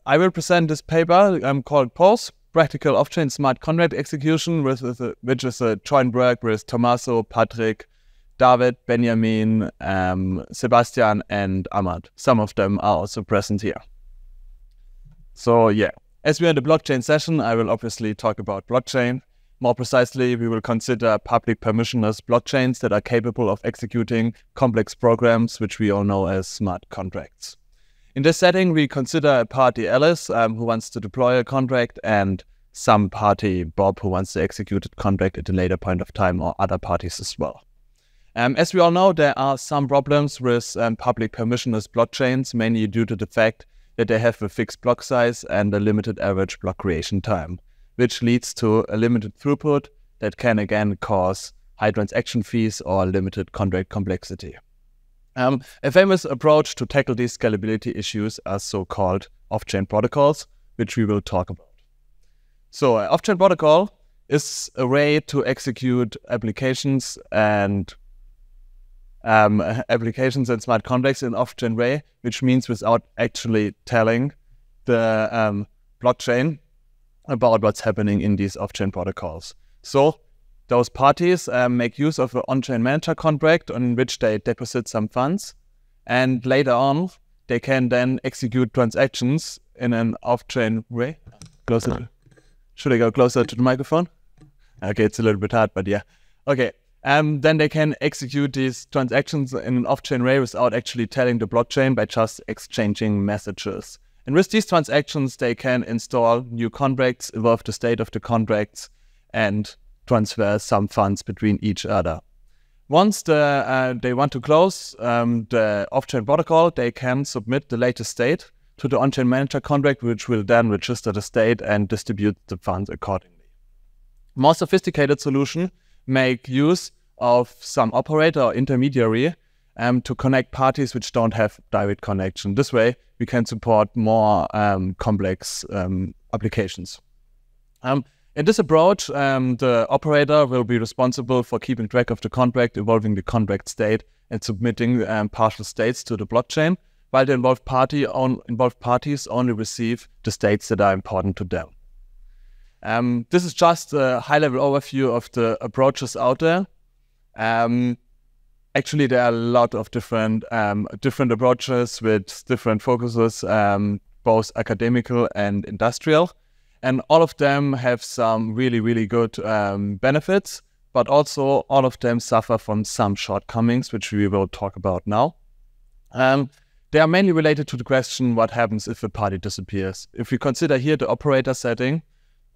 I will present this paper called POS, Practical Off-Chain Smart Contract Execution, which is a joint work with Tommaso, Patrick, David, Benjamin, Sebastian, and Ahmad. Some of them are also present here. So yeah, as we're in the blockchain session, I will obviously talk about blockchain. More precisely, we will consider public permissionless blockchains that are capable of executing complex programs, which we all know as smart contracts. In this setting, we consider a party Alice who wants to deploy a contract, and some party Bob who wants to execute a contract at a later point of time, or other parties as well. As we all know, there are some problems with public permissionless blockchains, mainly due to the fact that they have a fixed block size and a limited average block creation time, which leads to a limited throughput that can again cause high transaction fees or limited contract complexity. A famous approach to tackle these scalability issues are so-called off-chain protocols, which we will talk about. So an off-chain protocol is a way to execute applications and smart contracts in an off-chain way, which means without actually telling the blockchain about what's happening in these off-chain protocols. So those parties make use of an on-chain manager contract on which they deposit some funds, and later on they can then execute transactions in an off-chain way. Should I go closer to the microphone? Okay, it's a little bit hard, but yeah. Okay, then they can execute these transactions in an off-chain way without actually telling the blockchain, by just exchanging messages. And with these transactions, they can install new contracts, evolve the state of the contracts, and transfer some funds between each other. Once they want to close the off-chain protocol, they can submit the latest state to the on-chain manager contract, which will then register the state and distribute the funds accordingly. More sophisticated solutions make use of some operator or intermediary to connect parties which don't have direct connection. This way, we can support more complex applications. In this approach, the operator will be responsible for keeping track of the contract, evolving the contract state, and submitting partial states to the blockchain, while the involved parties only receive the states that are important to them. This is just a high-level overview of the approaches out there. Actually, there are a lot of different approaches with different focuses, both academical and industrial. And all of them have some really, really good benefits, but also all of them suffer from some shortcomings, which we will talk about now. They are mainly related to the question, what happens if a party disappears? If we consider here the operator setting,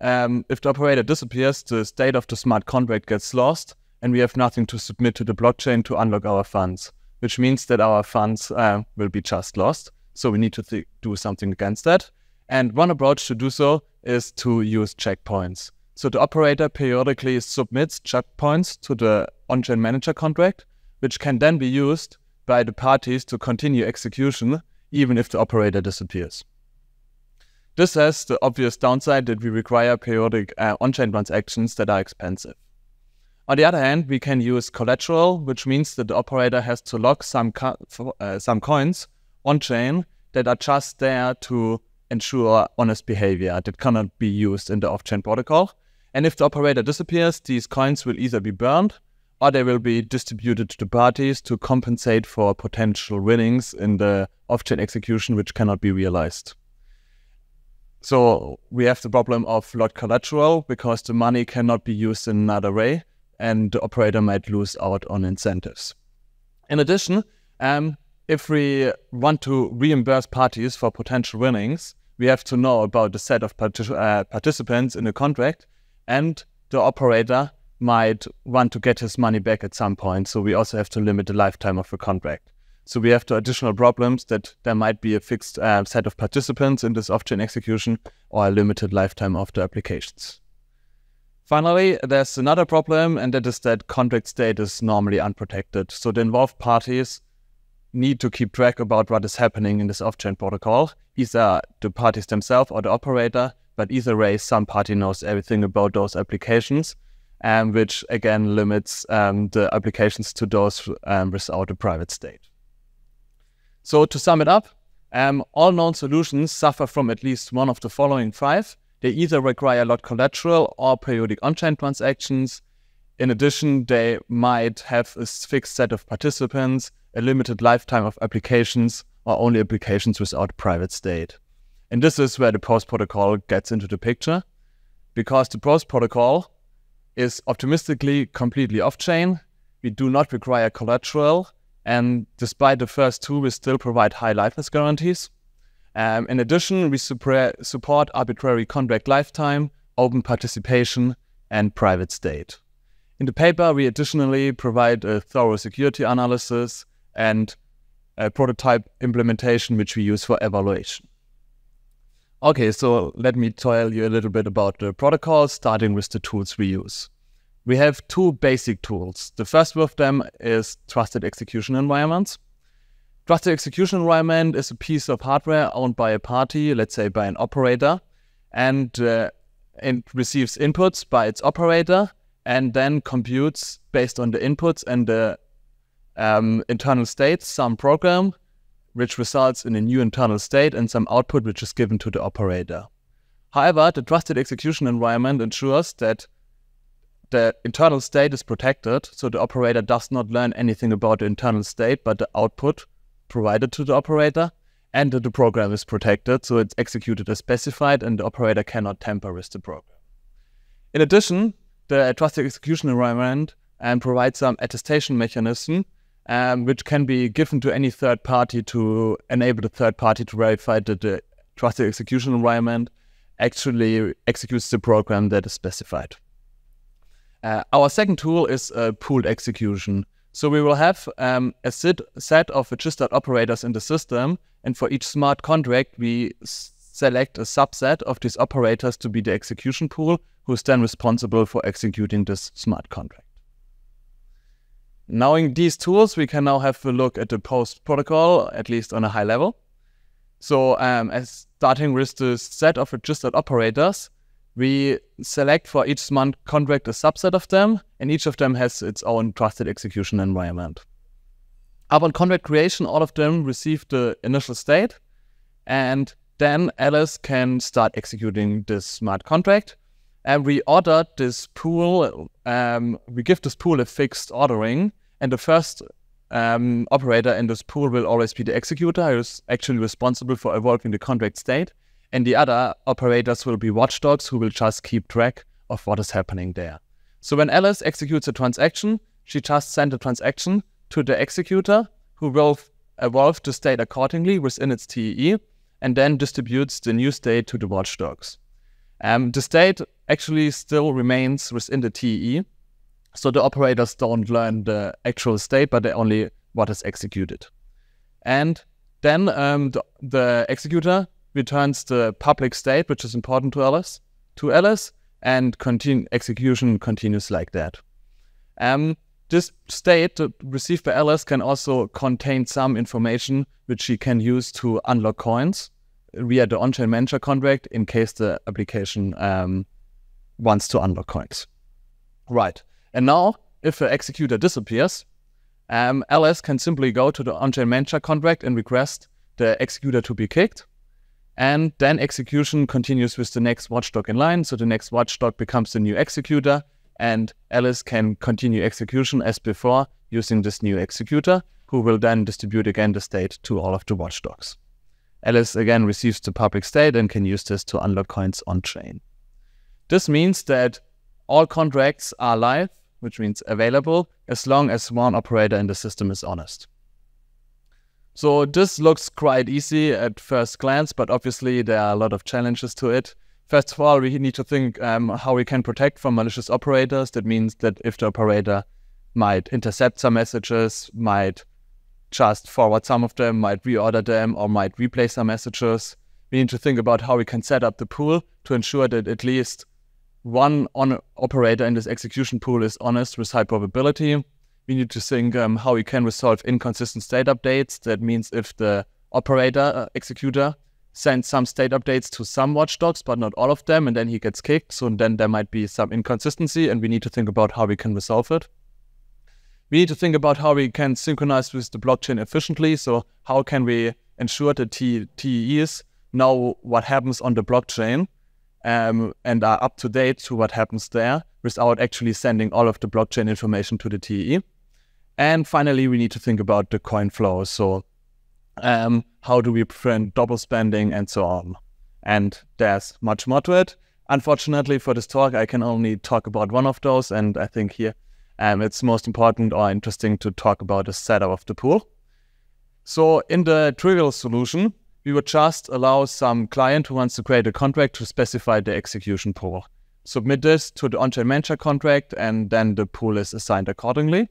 if the operator disappears, the state of the smart contract gets lost, and we have nothing to submit to the blockchain to unlock our funds, which means that our funds will be just lost. So we need to do something against that. And one approach to do so is to use checkpoints. So the operator periodically submits checkpoints to the on-chain manager contract, which can then be used by the parties to continue execution, even if the operator disappears. This has the obvious downside that we require periodic on-chain transactions that are expensive. On the other hand, we can use collateral, which means that the operator has to lock some coins on-chain that are just there to ensure honest behavior that cannot be used in the off-chain protocol. And if the operator disappears, these coins will either be burned or they will be distributed to the parties to compensate for potential winnings in the off-chain execution which cannot be realized. So we have the problem of locked collateral because the money cannot be used in another way and the operator might lose out on incentives. In addition, if we want to reimburse parties for potential winnings, we have to know about the set of participants in the contract, and the operator might want to get his money back at some point. So we also have to limit the lifetime of the contract. So we have the additional problems that there might be a fixed set of participants in this off-chain execution or a limited lifetime of the applications. Finally, there's another problem, and that is that contract state is normally unprotected. So the involved parties need to keep track about what is happening in this off-chain protocol, either the parties themselves or the operator, but either way, some party knows everything about those applications, which again limits the applications to those without a private state. So to sum it up, All known solutions suffer from at least one of the following 5. They either require a lot collateral or periodic on-chain transactions. In addition, they might have a fixed set of participants, a limited lifetime of applications, or only applications without private state. And this is where the POST protocol gets into the picture, because the POST protocol is optimistically completely off-chain. We do not require collateral, and despite the first 2, we still provide high liveness guarantees. In addition, we support arbitrary contract lifetime, open participation, and private state. In the paper, we additionally provide a thorough security analysis and a prototype implementation, which we use for evaluation. Okay, so let me tell you a little bit about the protocol, starting with the tools we use. We have 2 basic tools. The first of them is trusted execution environments. Trusted execution environment is a piece of hardware owned by a party, let's say by an operator, and it receives inputs by its operator and then computes based on the inputs and the internal state some program which results in a new internal state and some output which is given to the operator. However, the trusted execution environment ensures that the internal state is protected, so the operator does not learn anything about the internal state, but the output provided to the operator, and that the program is protected, so it's executed as specified and the operator cannot tamper with the program. In addition, the trusted execution environment provides some attestation mechanism which can be given to any third party to enable the third party to verify that the trusted execution environment actually executes the program that is specified. Our second tool is pooled execution. So we will have a set of registered operators in the system, and for each smart contract, we select a subset of these operators to be the execution pool, who is then responsible for executing this smart contract. Knowing these tools, we can now have a look at the POST protocol, at least on a high level. So as starting with the set of registered operators, we select for each smart contract a subset of them, and each of them has its own trusted execution environment. Upon contract creation, all of them receive the initial state, and then Alice can start executing this smart contract. And we ordered this pool, we give this pool a fixed ordering, and the first operator in this pool will always be the executor, who is actually responsible for evolving the contract state. And the other operators will be watchdogs who will just keep track of what is happening there. So when Alice executes a transaction, she just sends a transaction to the executor, who will evolve the state accordingly within its TEE, and then distributes the new state to the watchdogs. The state actually still remains within the TEE, so the operators don't learn the actual state, but they only what is executed. And then the executor returns the public state, which is important to Alice, and execution continues like that. This state received by Alice can also contain some information which she can use to unlock coins via the on-chain manager contract in case the application wants to unlock coins. Right. And now, if the executor disappears, Alice can simply go to the on-chain manager contract and request the executor to be kicked. And then execution continues with the next watchdog in line. So the next watchdog becomes the new executor, and Alice can continue execution as before using this new executor, who will then distribute again the state to all of the watchdogs. Alice again receives the public state and can use this to unlock coins on-chain. This means that all contracts are live, which means available, as long as one operator in the system is honest. So this looks quite easy at first glance, but obviously there are a lot of challenges to it. First of all, we need to think how we can protect from malicious operators. That means that if the operator might intercept some messages, might just forward some of them, might reorder them, or might replay some messages, we need to think about how we can set up the pool to ensure that at least one operator in this execution pool is honest with high probability. We need to think how we can resolve inconsistent state updates. That means if the operator, executor, sends some state updates to some watchdogs, but not all of them, and then he gets kicked, so then there might be some inconsistency, and we need to think about how we can resolve it. We need to think about how we can synchronize with the blockchain efficiently, so how can we ensure that TEEs know what happens on the blockchain and are up to date to what happens there without actually sending all of the blockchain information to the TEE. And finally, we need to think about the coin flow. So how do we prevent double spending and so on? And there's much more to it. Unfortunately, for this talk, I can only talk about one of those. And I think here it's most important or interesting to talk about the setup of the pool. So in the trivial solution, we would just allow some client who wants to create a contract to specify the execution pool. Submit this to the on-chain manager contract, and then the pool is assigned accordingly.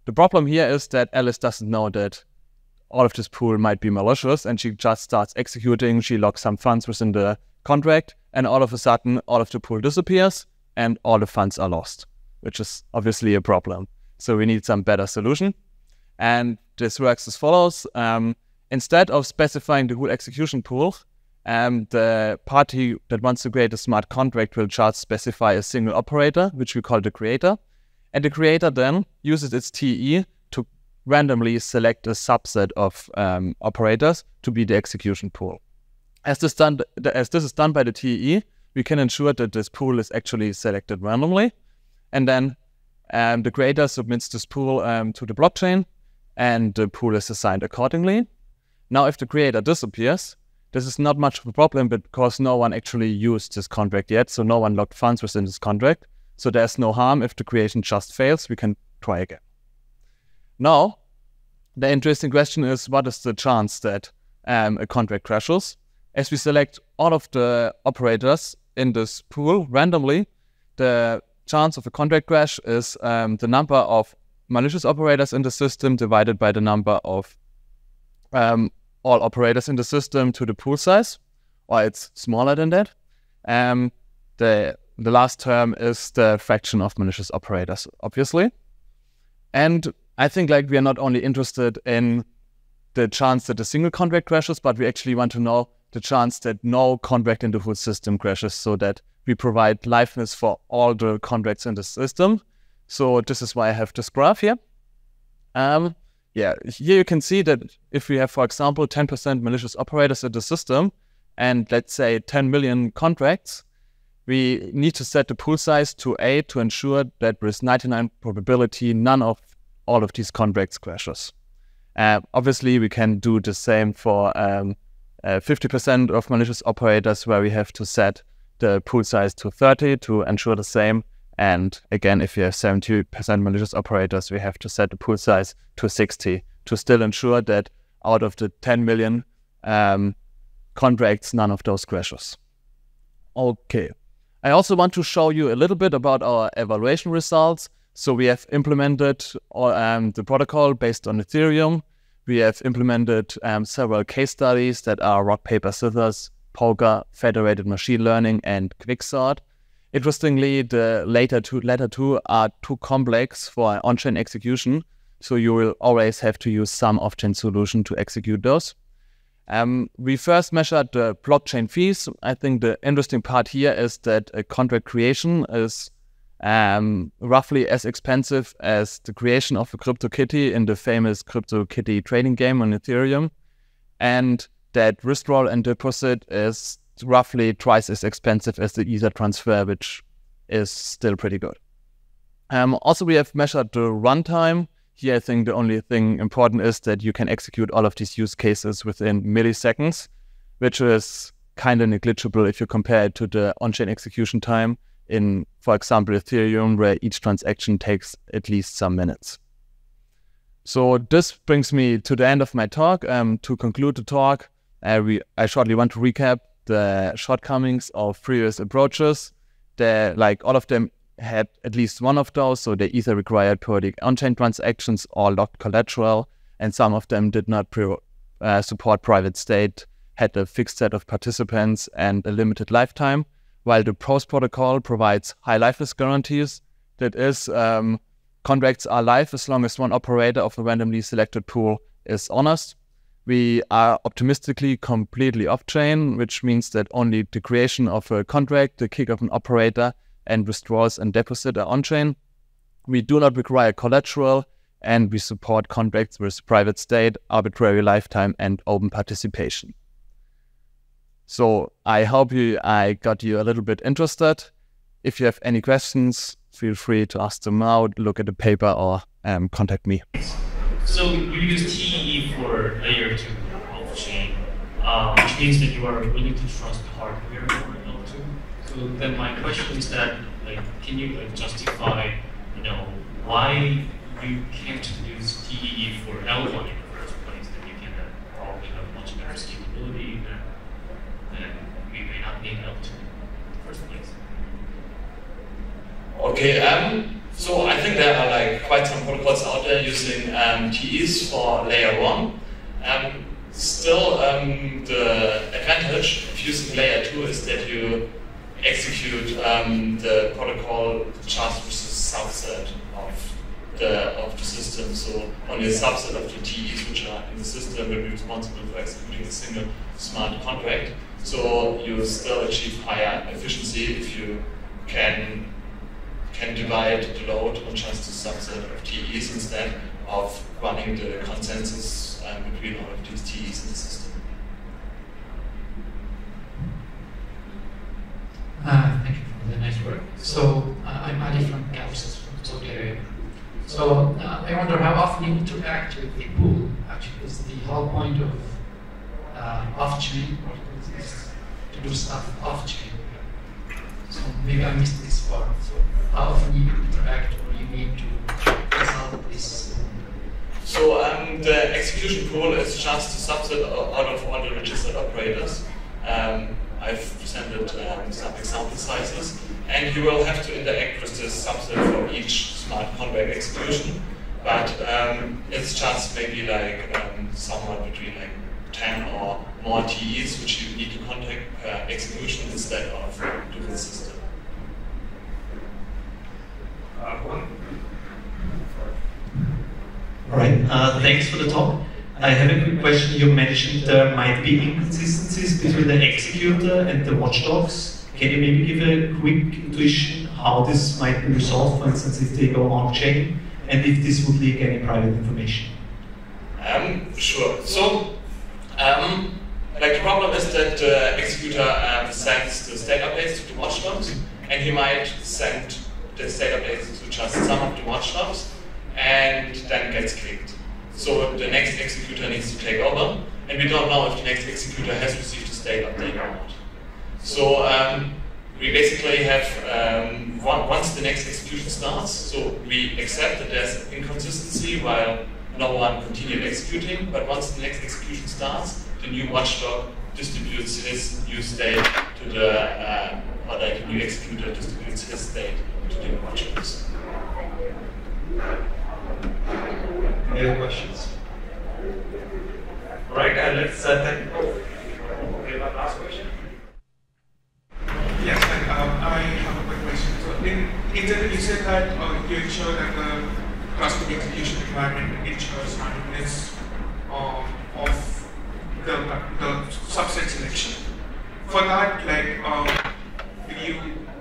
The problem here is that Alice doesn't know that all of this pool might be malicious, and she just starts executing. She locks some funds within the contract, and all of a sudden, all of the pool disappears, and all the funds are lost, which is obviously a problem. So we need some better solution. And this works as follows. Instead of specifying the whole execution pool, the party that wants to create a smart contract will just specify a single operator, which we call the creator. And the creator then uses its TE to randomly select a subset of operators to be the execution pool. As this is done by the TE, we can ensure that this pool is actually selected randomly. And then the creator submits this pool to the blockchain, and the pool is assigned accordingly. Now, if the creator disappears, this is not much of a problem because no one actually used this contract yet, so no one locked funds within this contract. So there's no harm if the creation just fails. We can try again. Now, the interesting question is, what is the chance that a contract crashes? As we select all of the operators in this pool randomly, the chance of a contract crash is the number of malicious operators in the system divided by the number of all operators in the system to the pool size, or it's smaller than that. The last term is the fraction of malicious operators, obviously. And I think we are not only interested in the chance that a single contract crashes, but we actually want to know the chance that no contract in the whole system crashes, so that we provide liveness for all the contracts in the system. So this is why I have this graph here. Here you can see that if we have, for example, 10% malicious operators in the system and let's say 10 million contracts, we need to set the pool size to 8 to ensure that with 99% probability, none of all of these contracts crashes. Obviously, we can do the same for 50% of malicious operators, where we have to set the pool size to 30 to ensure the same. And again, if you have 70% malicious operators, we have to set the pool size to 60 to still ensure that out of the 10 million contracts, none of those crashes. Okay. I also want to show you a little bit about our evaluation results. So we have implemented the protocol based on Ethereum. We have implemented several case studies that are rock, paper, scissors, poker, federated machine learning, and quicksort. Interestingly, the latter two are too complex for on-chain execution, so you will always have to use some off-chain solution to execute those. We first measured the blockchain fees. I think the interesting part here is that a contract creation is roughly as expensive as the creation of a CryptoKitty in the famous CryptoKitty trading game on Ethereum, and that withdrawal and deposit is roughly twice as expensive as the Ether transfer, which is still pretty good. Also, we have measured the runtime. Here, I think the only thing important is that you can execute all of these use cases within milliseconds, which is kind of negligible if you compare it to the on-chain execution time in, for example, Ethereum, where each transaction takes at least some minutes. So this brings me to the end of my talk. To conclude the talk, I shortly want to recap the shortcomings of previous approaches. All of them had at least one of those, so they either required periodic on-chain transactions or locked collateral, and some of them did not support private state, had a fixed set of participants and a limited lifetime, while the PROS protocol provides high liveness guarantees. That is, contracts are live as long as one operator of a randomly selected pool is honest. We are optimistically completely off-chain, which means that only the creation of a contract, the kick of an operator, and withdrawals and deposit are on-chain. We do not require collateral, and we support contracts with private state, arbitrary lifetime, and open participation. So I hope I got you a little bit interested. If you have any questions, feel free to ask them out, look at the paper, or contact me. So you use TEE for layer 2 off-chain, which means that you are willing to trust hardware over L2. So then my question is that, like, can you justify, why you can't use TEE for L1 in the first place? Then you can probably have much better scalability, and we may not need L2 in the first place. Okay, so I think there are quite some protocols out there using TEs for layer 1. Still, the advantage of using layer 2 is that you execute the protocol just with a subset of the system. So only a subset of the TEs which are in the system will be responsible for executing a single smart contract. So you still achieve higher efficiency if you can divide the load on just a subset of TEs instead of running the consensus between all of these TEs in the system. Thank you for the nice work. So I'm Adi from Calcis from Ethereum. So I wonder how often you interact with the pool, actually, because the whole point of off-chain is to do stuff off-chain. So maybe I missed this part. So how often you interact or you need to resolve this? So the execution pool is just a subset out of all the registered operators. I've presented some example sizes, and you will have to interact with this subset for each smart contract execution. But it's just maybe somewhere between 10 or more TEs which you need to contact per execution instead of the whole system. All right, thanks for the talk. I have a quick question. You mentioned there might be inconsistencies between the executor and the watchdogs. Can you maybe give a quick intuition how this might be resolved, for instance, if they go on-chain, and if this would leak any private information? Sure. So, the problem is that the executor sends the state updates to the watchdogs, and he might send the state updates to just some of the watchdogs, and then gets clicked. So the next executor needs to take over, and we don't know if the next executor has received a state update or not. So we basically have, once the next execution starts, so we accept that there's inconsistency while no one continued executing, but once the next execution starts, the new watchdog distributes his new state to the, or the new executor distributes his state to the watchdogs. Any other questions? All right, let's thank you. Okay, one last question. Yes, I have a quick question. So in general, you said that you ensure that the trusted execution requirement ensures randomness of the subset selection. For that, do you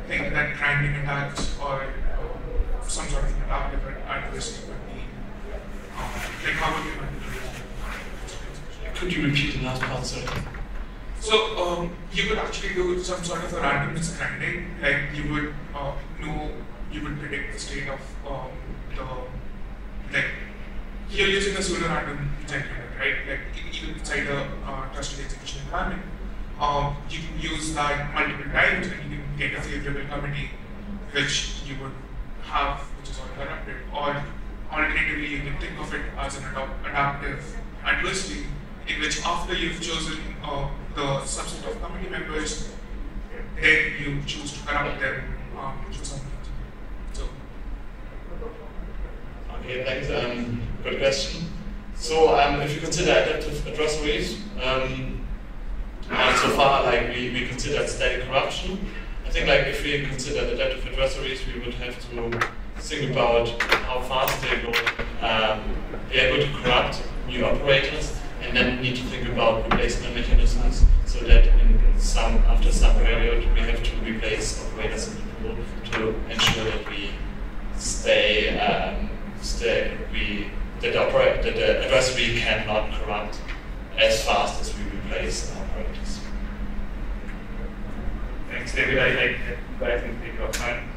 think that random attacks or some sort of adaptive adversary would be, how would you handle it? Could you repeat the last part, sorry? So you could actually do some sort of a randomness grinding, you would you would predict the state of you're using a pseudo random generator, right? Even inside a trusted execution environment, you can use that multiple times and you can get a favorable committee which you would have, which is uninterrupted, or alternatively you can think of it as an adaptive adversary, in which after you've chosen the subset of committee members, then you choose to corrupt them to something. So. Okay, thanks. Good question. So if you consider adaptive adversaries, so far we considered static corruption. I think if we consider adaptive adversaries, we would have to think about how fast they go. They are able to corrupt new operators, and then need to think about replacement mechanisms so that after some period we have to replace operators in the pool to ensure that we stay the address we cannot corrupt as fast as we replace operators. Thanks, David. I think take your time.